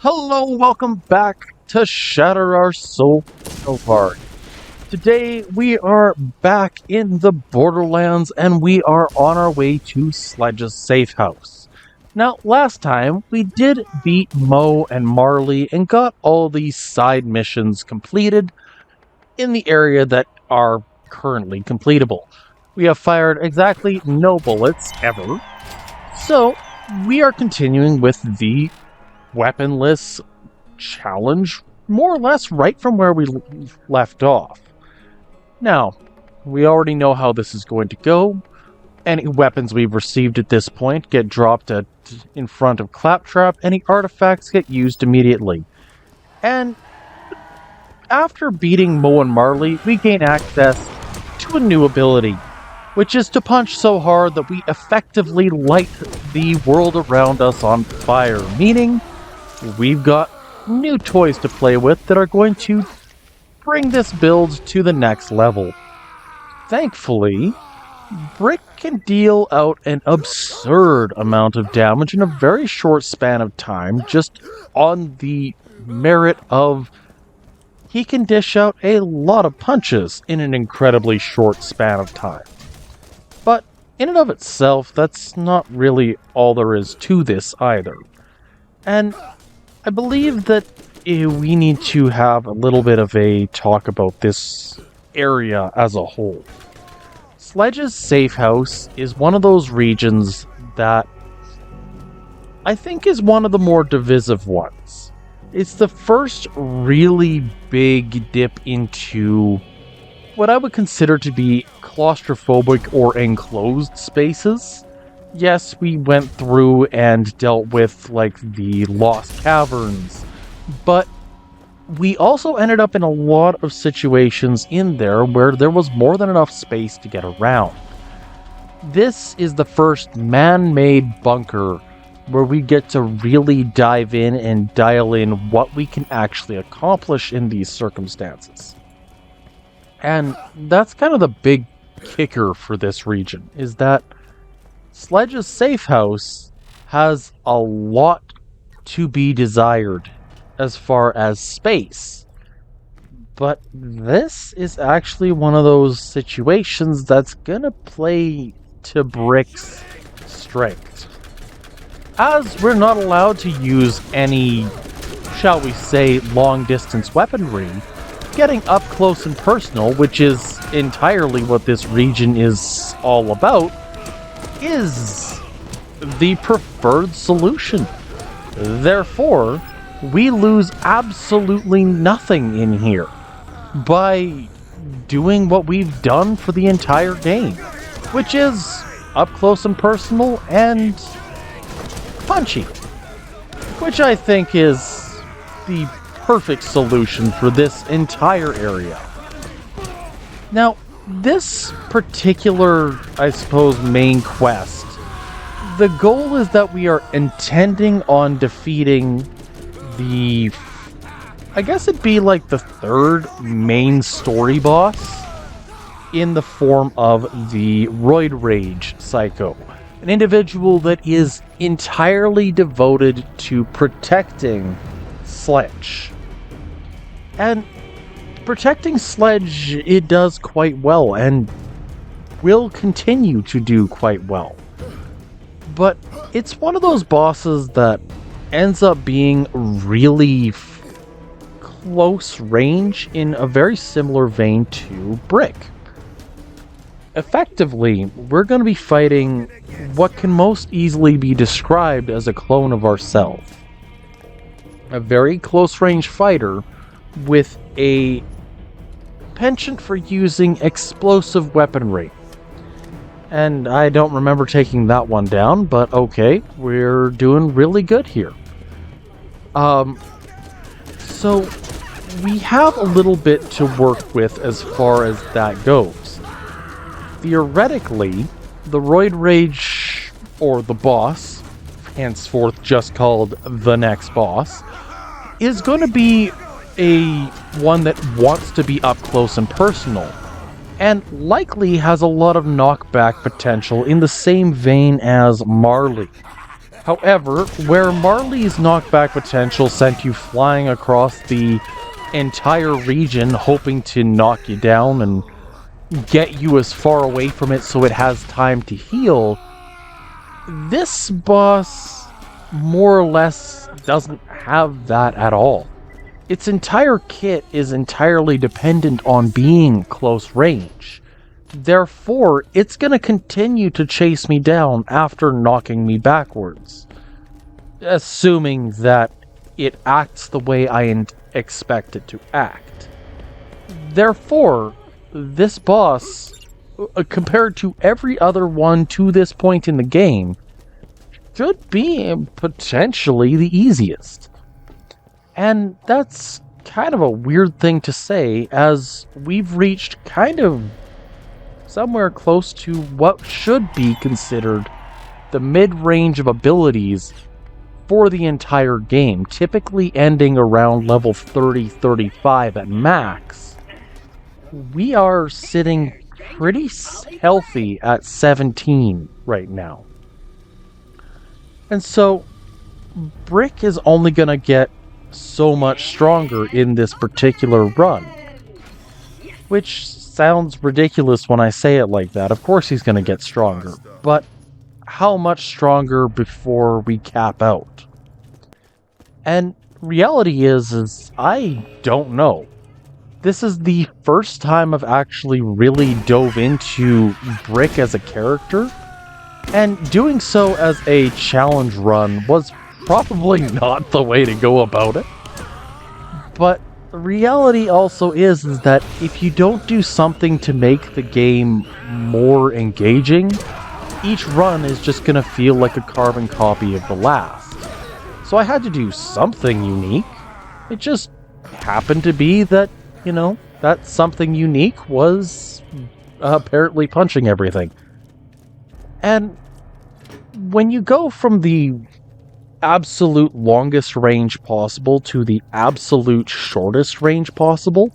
Hello, welcome back to Shatter Our Soul so hard. Today we are back in the Borderlands and we are on our way to Sledge's safe house. Now, last time we did beat Mo and Marley and got all these side missions completed in the area that are currently completable. We have fired exactly no bullets ever, so we are continuing with the weaponless challenge, more or less right from where we left off. Now, we already know how this is going to go. Any weapons we've received at this point get dropped in front of Claptrap. Any artifacts get used immediately. And after beating Mo and Marley, we gain access to a new ability, which is to punch so hard that we effectively light the world around us on fire, meaning we've got new toys to play with that are going to bring this build to the next level. Thankfully, Brick can deal out an absurd amount of damage in a very short span of time, just on the merit of he can dish out a lot of punches in an incredibly short span of time. But in and of itself, that's not really all there is to this either. And I believe that we need to have a little bit of a talk about this area as a whole. Sledge's safe house is one of those regions that I think is one of the more divisive ones. It's the first really big dip into what I would consider to be claustrophobic or enclosed spaces. Yes, we went through and dealt with, like, the Lost Caverns, but we also ended up in a lot of situations in there where there was more than enough space to get around. This is the first man-made bunker where we get to really dive in and dial in what we can actually accomplish in these circumstances. And that's kind of the big kicker for this region, is that Sledge's safe house has a lot to be desired as far as space. But this is actually one of those situations that's gonna play to Brick's strength. As we're not allowed to use any, shall we say, long-distance weaponry, getting up close and personal, which is entirely what this region is all about, is the preferred solution. Therefore, we lose absolutely nothing in here by doing what we've done for the entire game, which is up close and personal and punchy, which I think is the perfect solution for this entire area. Now, this particular, I suppose, main quest, the goal is that we are intending on defeating the, I guess it'd be like the third main story boss in the form of the Roid Rage Psycho, an individual that is entirely devoted to protecting Sledge. And protecting Sledge, it does quite well, and will continue to do quite well. But it's one of those bosses that ends up being really close range in a very similar vein to Brick. Effectively, we're going to be fighting what can most easily be described as a clone of ourselves. A very close range fighter with a penchant for using explosive weaponry. And I don't remember taking that one down, but okay, we're doing really good here. So we have a little bit to work with as far as that goes. Theoretically, the Roid Rage, or the boss, henceforth just called the next boss, is going to be one that wants to be up close and personal, and likely has a lot of knockback potential in the same vein as Marley. However, where Marley's knockback potential sent you flying across the entire region hoping to knock you down and get you as far away from it so it has time to heal, this boss more or less doesn't have that at all. Its entire kit is entirely dependent on being close range. Therefore, it's going to continue to chase me down after knocking me backwards, assuming that it acts the way I expect it to act. Therefore, this boss, compared to every other one to this point in the game, should be potentially the easiest. And that's kind of a weird thing to say, as we've reached kind of somewhere close to what should be considered the mid-range of abilities for the entire game, typically ending around level 30-35 at max. We are sitting pretty healthy at 17 right now. And so, Brick is only going to get so much stronger in this particular run. Which sounds ridiculous when I say it like that. Of course he's going to get stronger. But how much stronger before we cap out? And reality is I don't know. This is the first time I've actually really dove into Brick as a character. And doing so as a challenge run was probably not the way to go about it. But the reality also is that if you don't do something to make the game more engaging, each run is just going to feel like a carbon copy of the last. So I had to do something unique. It just happened to be that, that something unique was apparently punching everything. And when you go from the absolute longest range possible to the absolute shortest range possible,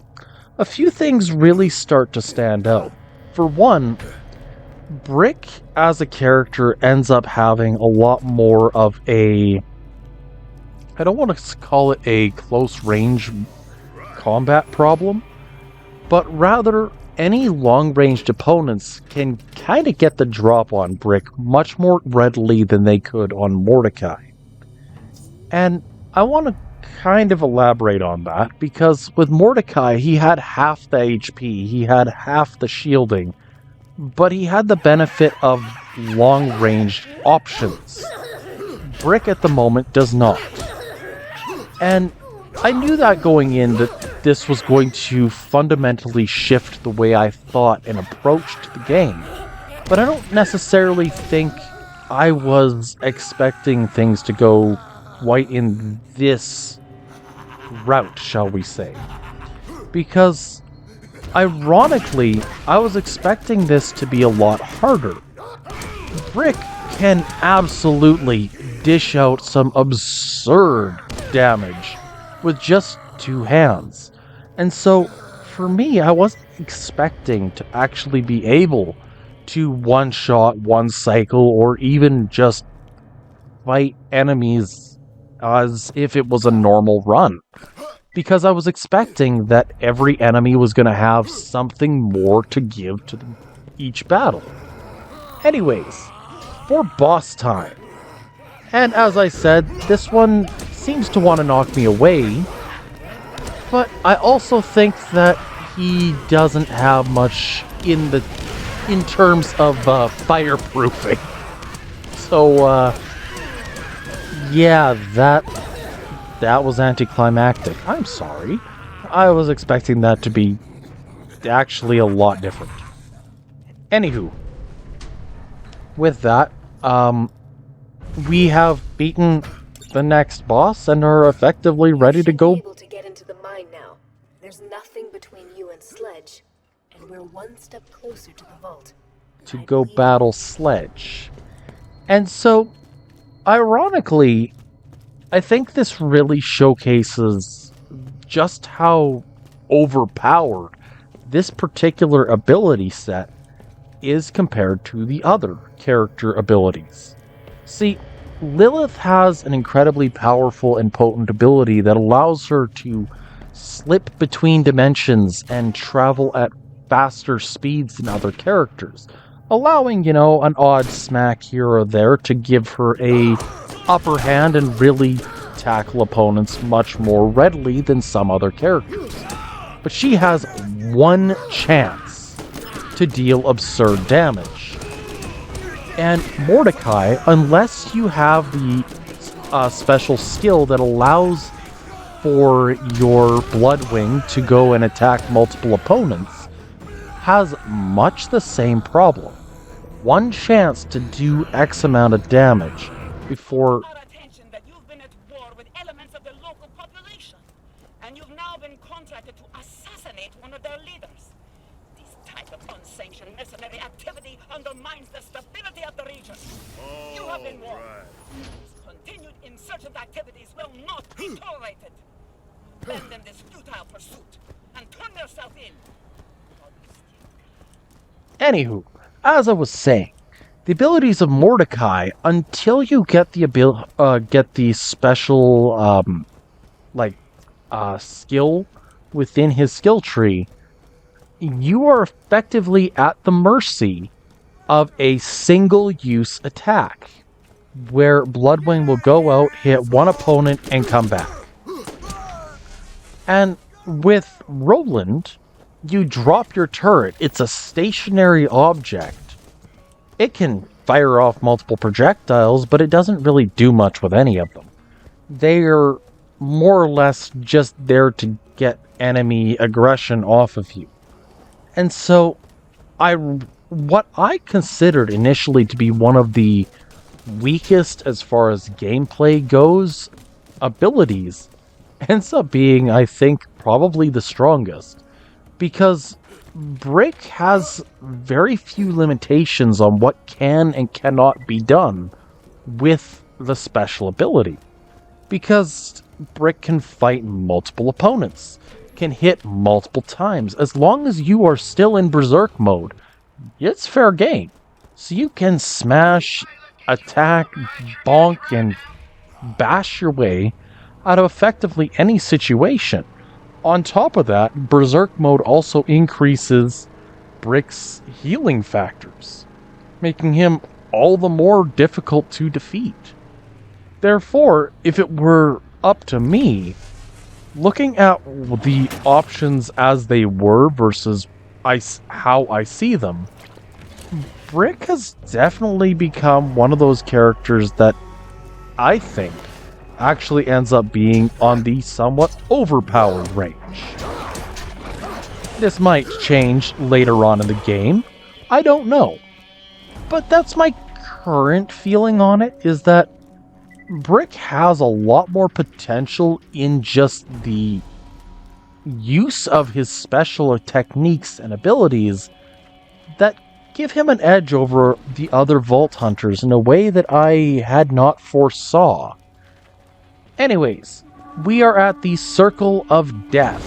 a few things really start to stand out. For one, Brick as a character ends up having a lot more of a, I don't want to call it a close range combat problem, but rather any long-ranged opponents can kind of get the drop on Brick much more readily than they could on Mordecai. And I want to kind of elaborate on that, because with Mordecai, he had half the HP, he had half the shielding, but he had the benefit of long-range options. Brick at the moment does not. And I knew that going in that this was going to fundamentally shift the way I thought and approached the game. But I don't necessarily think I was expecting things to go quite in this route, shall we say. Because, ironically, I was expecting this to be a lot harder. Brick can absolutely dish out some absurd damage with just two hands. And so, for me, I wasn't expecting to actually be able to one-shot, one-cycle, or even just fight enemies as if it was a normal run. Because I was expecting that every enemy was going to have something more to give to each battle. Anyways, for boss time. And as I said, this one seems to want to knock me away. But I also think that he doesn't have much in terms of fireproofing. So, yeah, that was anticlimactic. I'm sorry. I was expecting that to be actually a lot different. Anywho, with that, we have beaten the next boss and are effectively ready to go. Able to get into the mine now. There's nothing between you and Sledge, and we're one step closer to the vault. To go battle Sledge. And so, ironically, I think this really showcases just how overpowered this particular ability set is compared to the other character abilities. See, Lilith has an incredibly powerful and potent ability that allows her to slip between dimensions and travel at faster speeds than other characters, allowing, an odd smack here or there to give her a upper hand and really tackle opponents much more readily than some other characters. But she has one chance to deal absurd damage. And Mordecai, unless you have the special skill that allows for your Bloodwing to go and attack multiple opponents, has much the same problem. One chance to do X amount of damage before... Our attention that you've been at war with elements of the local population, and you've now been contracted to assassinate one of their leaders. This type of unsanctioned mercenary activity undermines the stability of the region. You have been warned. Continued insurgent activities will not be tolerated. Abandon this futile pursuit and turn yourself in. Anywho, as I was saying, the abilities of Mordecai, until you get the special skill within his skill tree, you are effectively at the mercy of a single-use attack, where Bloodwing will go out, hit one opponent, and come back. And with Roland, you drop your turret. It's a stationary object. It can fire off multiple projectiles, but it doesn't really do much with any of them. They're more or less just there to get enemy aggression off of you. And so, what I considered initially to be one of the weakest as far as gameplay goes, abilities, ends up being, I think, probably the strongest. Because Brick has very few limitations on what can and cannot be done with the special ability. Because Brick can fight multiple opponents, can hit multiple times. As long as you are still in Berserk mode, it's fair game. So you can smash, attack, bonk, and bash your way out of effectively any situation. On top of that, Berserk mode also increases Brick's healing factors, making him all the more difficult to defeat. Therefore, if it were up to me, looking at the options as they were versus how I see them, Brick has definitely become one of those characters that I think actually ends up being on the somewhat overpowered range. This might change later on in the game. I don't know. But that's my current feeling on it, is that Brick has a lot more potential in just the use of his special techniques and abilities that give him an edge over the other Vault Hunters in a way that I had not foresaw. Anyways, we are at the Circle of Death,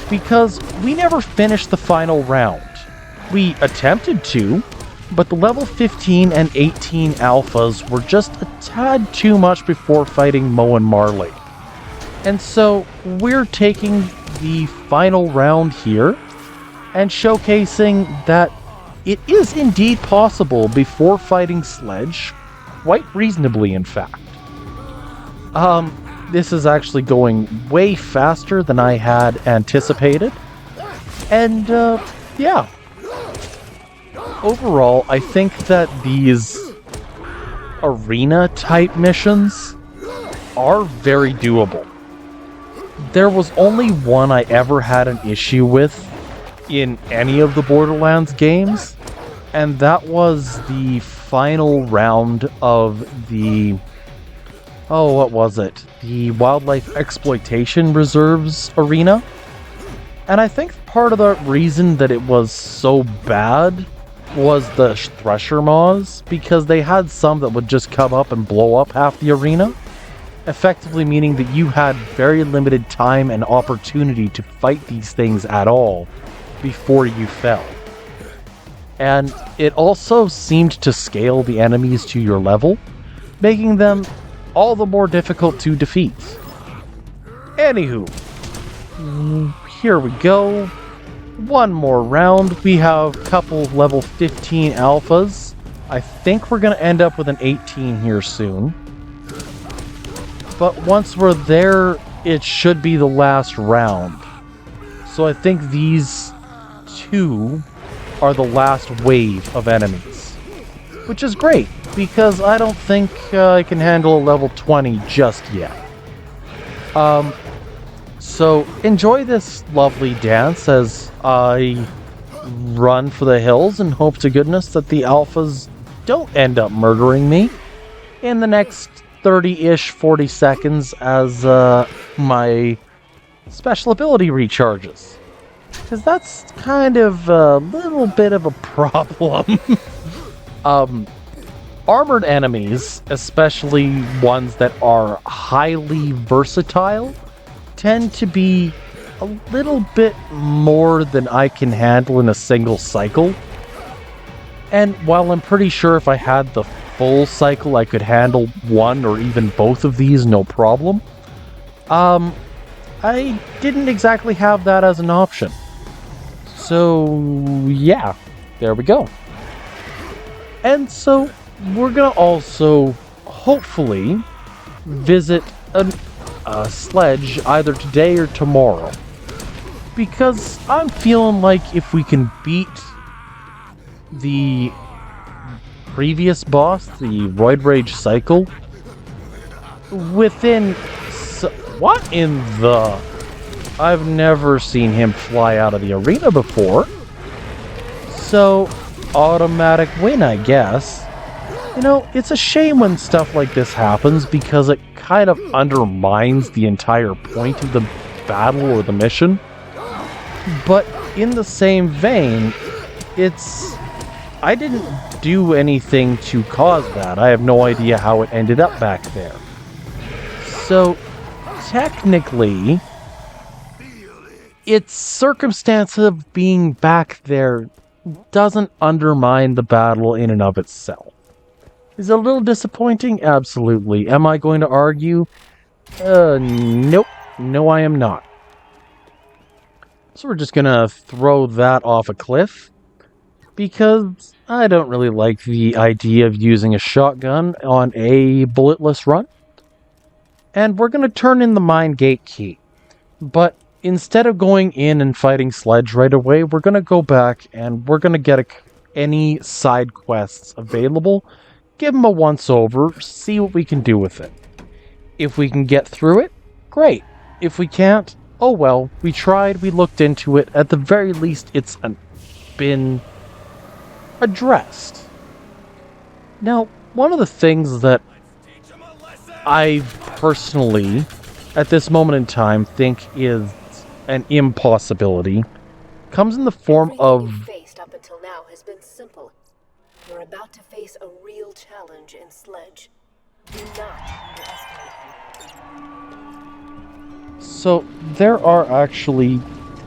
because we never finished the final round. We attempted to, but the level 15 and 18 alphas were just a tad too much before fighting Mo and Marley. And so we're taking the final round here and showcasing that it is indeed possible before fighting Sledge, quite reasonably in fact. This is actually going way faster than I had anticipated. And, yeah. Overall, I think that these arena-type missions are very doable. There was only one I ever had an issue with in any of the Borderlands games, and that was the final round of the... oh, what was it? The Wildlife Exploitation Reserves arena. And I think part of the reason that it was so bad was the Thresher Maws, because they had some that would just come up and blow up half the arena, effectively meaning that you had very limited time and opportunity to fight these things at all before you fell. And it also seemed to scale the enemies to your level, making them all the more difficult to defeat. Anywho, here we go. One more round. We have a couple level 15 alphas. I think we're going to end up with an 18 here soon. But once we're there, it should be the last round. So I think these two are the last wave of enemies. Which is great, because I don't think I can handle a level 20 just yet. So enjoy this lovely dance as I run for the hills and hope to goodness that the alphas don't end up murdering me in the next 30-ish, 40 seconds as my special ability recharges. Because that's kind of a little bit of a problem. Armored enemies, especially ones that are highly versatile, tend to be a little bit more than I can handle in a single cycle. And while I'm pretty sure if I had the full cycle I could handle one or even both of these no problem, I didn't exactly have that as an option. So yeah, there we go. And so we're gonna also hopefully visit a Sledge either today or tomorrow, because I'm feeling like if we can beat the previous boss, the Roid Rage Cycle, within what in the... I've never seen him fly out of the arena before, so automatic win, I guess. You know, it's a shame when stuff like this happens because it kind of undermines the entire point of the battle or the mission. But in the same vein, I didn't do anything to cause that. I have no idea how it ended up back there. So, technically, its circumstance of being back there doesn't undermine the battle in and of itself. Is it a little disappointing? Absolutely. Am I going to argue? Nope. No, I am not. So we're just gonna throw that off a cliff, because I don't really like the idea of using a shotgun on a bulletless run. And we're gonna turn in the mine gate key. But instead of going in and fighting Sledge right away, we're gonna go back and we're gonna get any side quests available, give them a once-over, see what we can do with it. If we can get through it, great. If we can't, oh well, we tried, we looked into it. At the very least, it's been addressed. Now, one of the things that I personally, at this moment in time, think is an impossibility comes in the form of... Everything you've faced up until now has been simple. You're about to face a real challenge in Sledge. Do not underestimate him. So, there are actually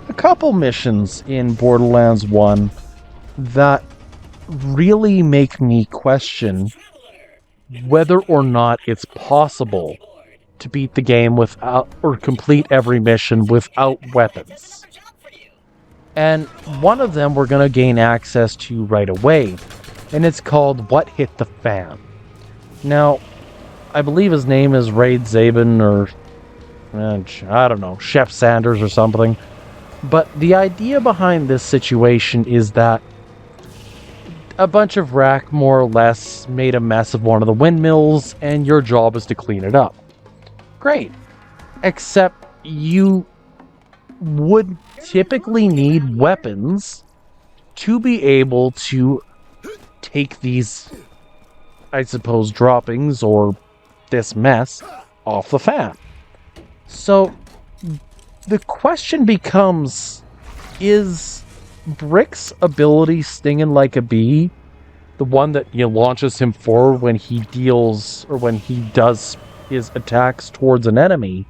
a couple missions in Borderlands 1 that really make me question whether or not it's possible to beat the game without, or complete every mission without weapons. And one of them we're going to gain access to right away, and it's called What Hit the Fan. Now, I believe his name is Raid Zabin, or I don't know, Chef Sanders or something. But the idea behind this situation is that a bunch of Rack, more or less, made a mess of one of the windmills, and your job is to clean it up. Great. Except you would typically need weapons to be able to take these, I suppose, droppings or this mess off the fan. So the question becomes, is Brick's ability Stinging Like a Bee the one that launches him forward when he deals, or when he does his attacks towards an enemy?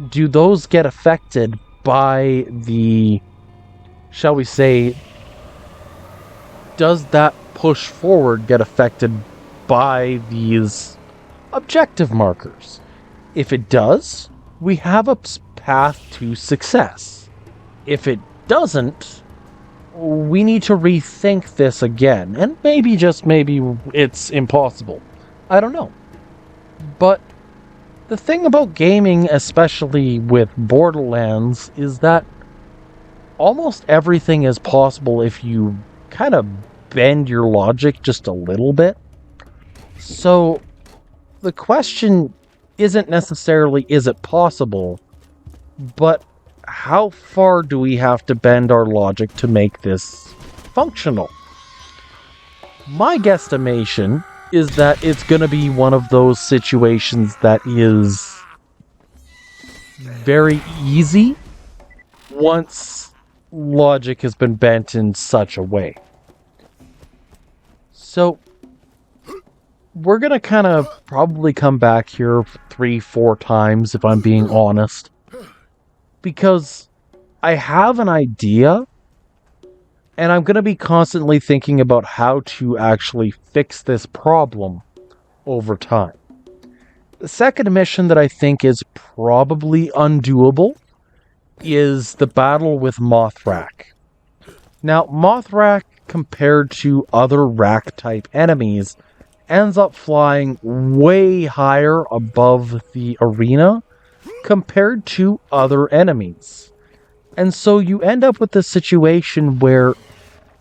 Do those get affected by the, shall we say, does that push forward get affected by these objective markers. If it does, we have a path to success. If it doesn't, we need to rethink this again, and maybe, just maybe, it's impossible. I don't know. But the thing about gaming, especially with Borderlands, is that almost everything is possible if you kind of bend your logic just a little bit. So the question isn't necessarily is it possible, but how far do we have to bend our logic to make this functional? My guesstimation is that it's going to be one of those situations that is very easy once logic has been bent in such a way. So we're going to kind of probably come back here 3-4 times, if I'm being honest, because I have an idea, and I'm going to be constantly thinking about how to actually fix this problem over time. The second mission that I think is probably undoable is the battle with Mothrak. Now, Mothrak, compared to other Rak-type enemies, ends up flying way higher above the arena compared to other enemies. And so you end up with a situation where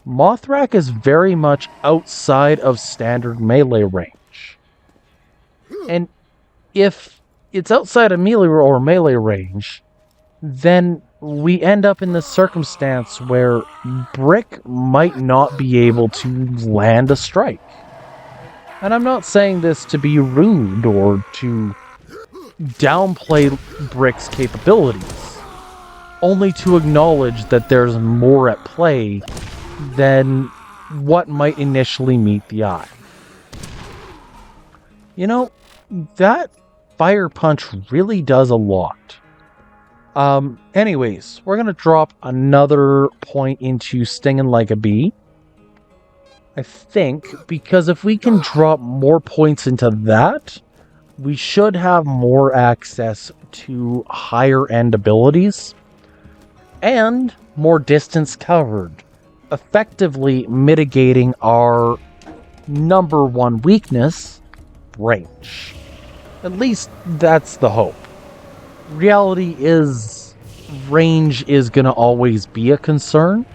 Mothrak is very much outside of standard melee range. And if it's outside of melee range, then we end up in this circumstance where Brick might not be able to land a strike. And I'm not saying this to be rude or to downplay Brick's capabilities, only to acknowledge that there's more at play than what might initially meet the eye. You know, that fire punch really does a lot. Anyways, we're going to drop another point into Stinging Like a Bee. I think, because if we can drop more points into that, we should have more access to higher end abilities and more distance covered, effectively mitigating our number one weakness, range. At least that's the hope. Reality is, range is going to always be a concern,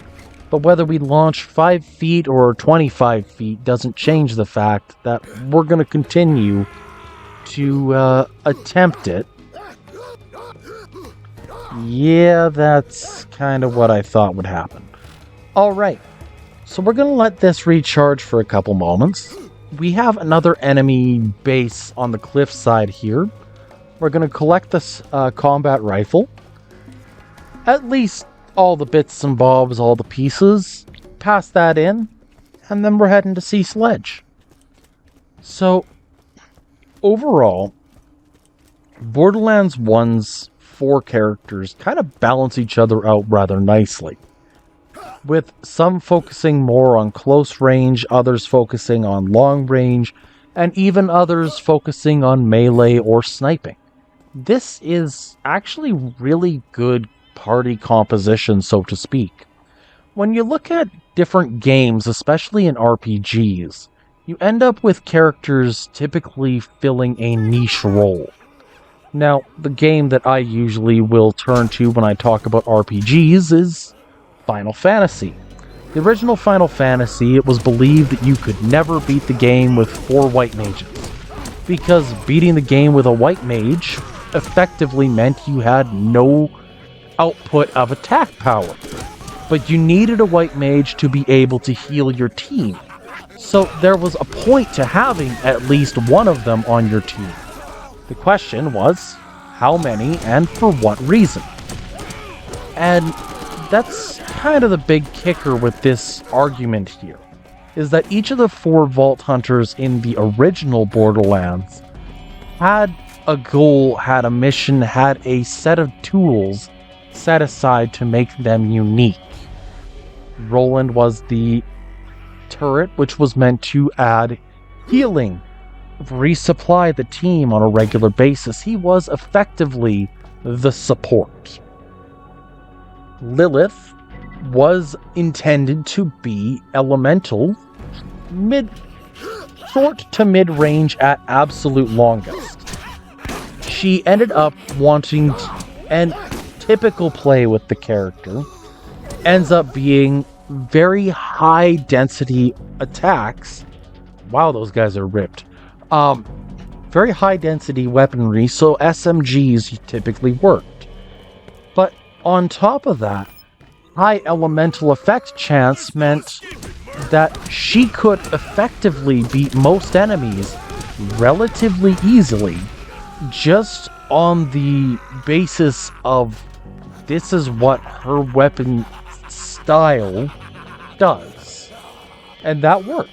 but whether we launch 5 feet or 25 feet doesn't change the fact that we're going to continue to attempt it. Yeah, that's kind of what I thought would happen. Alright, so we're going to let this recharge for a couple moments. We have another enemy base on the cliffside here. We're going to collect this combat rifle. At least all the bits and bobs, all the pieces. Pass that in, and then we're heading to see Sledge. So, overall, Borderlands 1's 4 characters kind of balance each other out rather nicely, with some focusing more on close range, others focusing on long range, and even others focusing on melee or sniping. This is actually really good party composition, so to speak. When you look at different games, especially in RPGs, you end up with characters typically filling a niche role. Now, the game that I usually will turn to when I talk about RPGs is Final Fantasy. The original Final Fantasy, it was believed that you could never beat the game with 4 white mages, because beating the game with a white mage effectively meant you had no output of attack power, but you needed a white mage to be able to heal your team. So there was a point to having at least one of them on your team. The question was, how many and for what reason? And that's kind of the big kicker with this argument here, is that each of the 4 Vault Hunters in the original Borderlands had a goal, had a mission, had a set of tools set aside to make them unique. Roland was the turret, which was meant to add healing resupply the team on a regular basis. He was effectively the support. Lilith was intended to be elemental, short to mid-range at absolute longest. She ended up wanting, and typical play with the character ends up being very high density attacks. Wow, those guys are ripped. Very high density weaponry, so SMGs typically worked. But on top of that, high elemental effect chance meant that she could effectively beat most enemies relatively easily just on the basis of this is what her weapon style does. And that worked.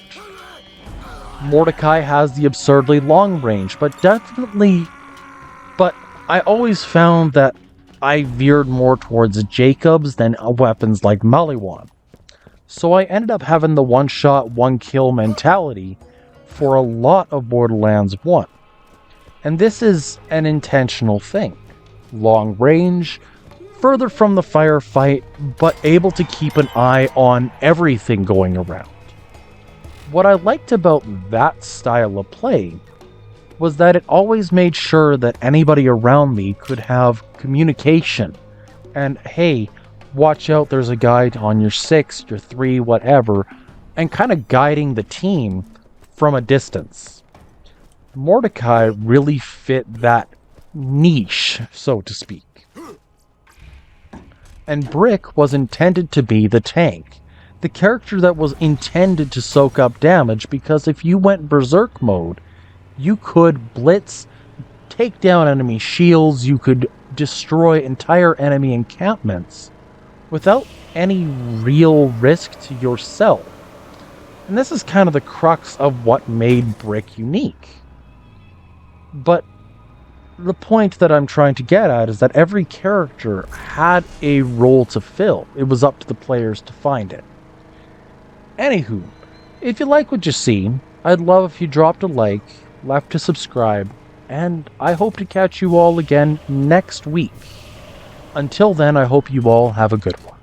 Mordecai has the absurdly long range, but I always found that I veered more towards Jacobs than weapons like Maliwan. So I ended up having the one-shot, one-kill mentality for a lot of Borderlands 1. And this is an intentional thing. Long range, further from the firefight, but able to keep an eye on everything going around. What I liked about that style of play was that it always made sure that anybody around me could have communication. And hey, watch out, there's a guy on your 6, your 3, whatever, and kind of guiding the team from a distance. Mordecai really fit that niche, so to speak. And Brick was intended to be the tank. The character that was intended to soak up damage, because if you went berserk mode, you could blitz, take down enemy shields, you could destroy entire enemy encampments without any real risk to yourself. And this is kind of the crux of what made Brick unique. But the point that I'm trying to get at is that every character had a role to fill. It was up to the players to find it. Anywho, if you like what you see, I'd love if you dropped a like, left to subscribe, and I hope to catch you all again next week. Until then, I hope you all have a good one.